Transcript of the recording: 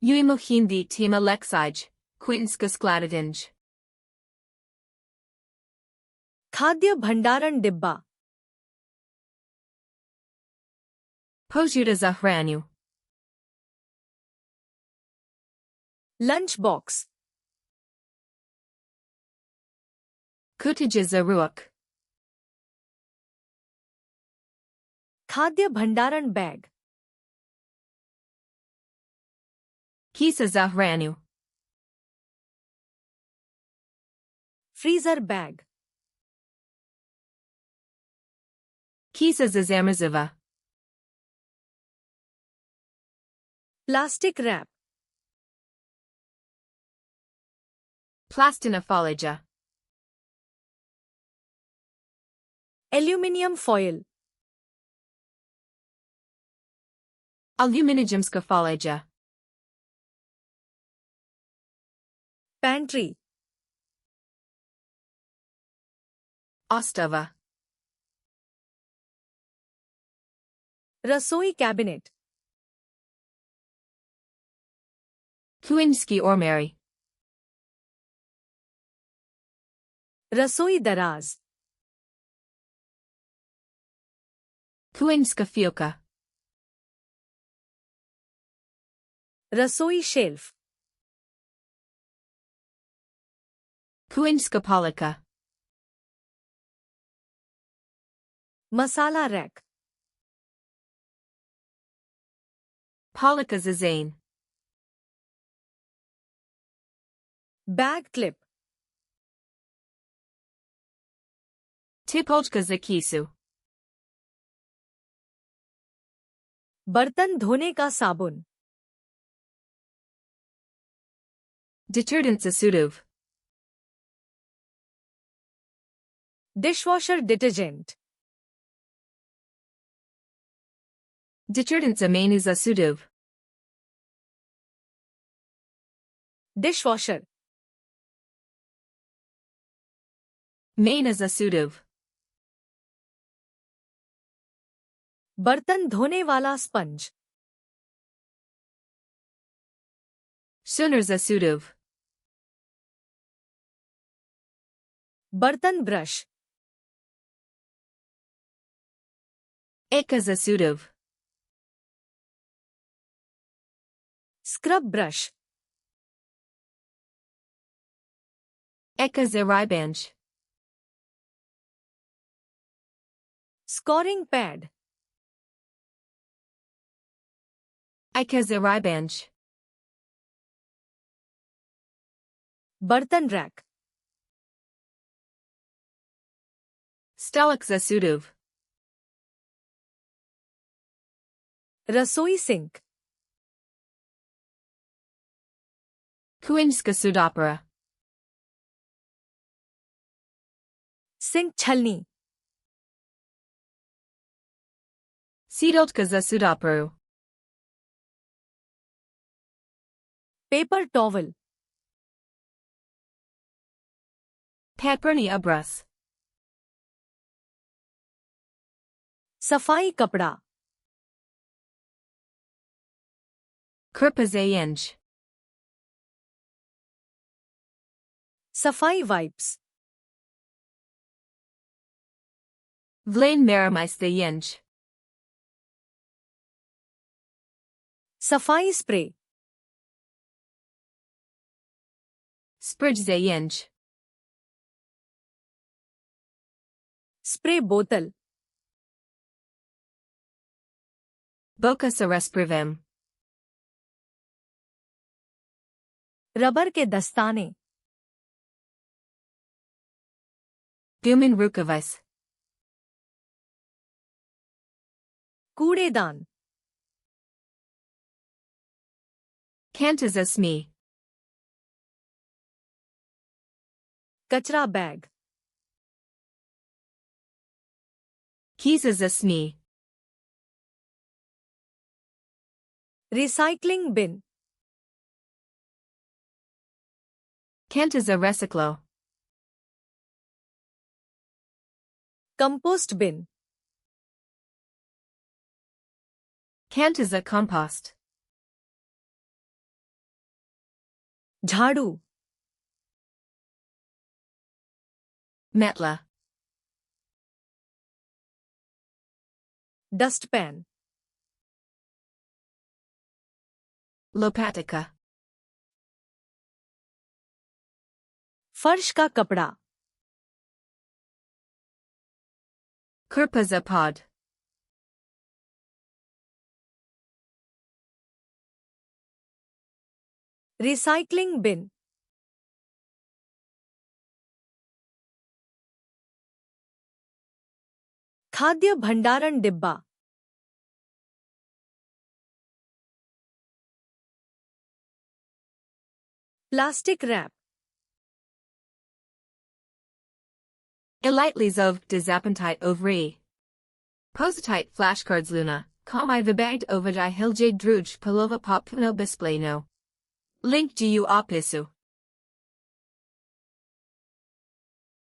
Hindi A1, Kuhinjsko skladištenje. खाद्य भंडारण डिब्बा. Posjuta za hranju. Lunch box. Kutija za ruok. खाद्य भंडारण bag. Kisa za hranju. Freezer bag. Kisa za zamrziva. Plastic wrap. Plastina folija. Aluminium foil. Aluminijumska folija. Pantry. Ostava. रसोई cabinet. Kuhinjski ormary. रसोई दराज. Kuhinjska fióka. रसोई shelf. Kuhinjska polika. मसाला rack. Polika za zane. Bag clip. Tipolka za kisu. बर्तन धोने का साबुन. Detergent za suduv. Dishwasher detergent. Detergent za menu za suduv. Dishwasher. Maina za suduv. बर्तन धोने वाला स्पंज. Sunar za suduv. बर्तन brush. Eka za suduv. Scrub brush. Eka za ribanj. Scoring pad. Eka za ribanj. बर्तन rack. Stalak za suduv. रसोई sink. Kuhinjska sudopera. Sink छलनी. Sidoltka za sudoperu. Paper towel. Paperni obraz. सफाई कपड़ा. Krpa za jenj. सफाई wipes. Vlain maramais za jenj. सफाई spray. Spridge za jenj. Spray बोतल. Boka sa resprivem. Rubber के दस्ताने. Gumin rukavais. कूड़ेदान. Kanta za sme. कचरा bag. Kiza za sme. Recycling bin. Kanta za reciclo. Compost bin. Kanta za compost. झाड़ू, Metla. Dustpan, Lopatica. फर्श का कपड़ा, Kurpazapod. Recycling बिन, खाद्य भंडारण डिब्बा, plastic wrap, Elitely of Desappentite ovri. Positite flashcards luna. Komai vibagd ovajai hiljade druj palova popuno bispleno. Link du opisu.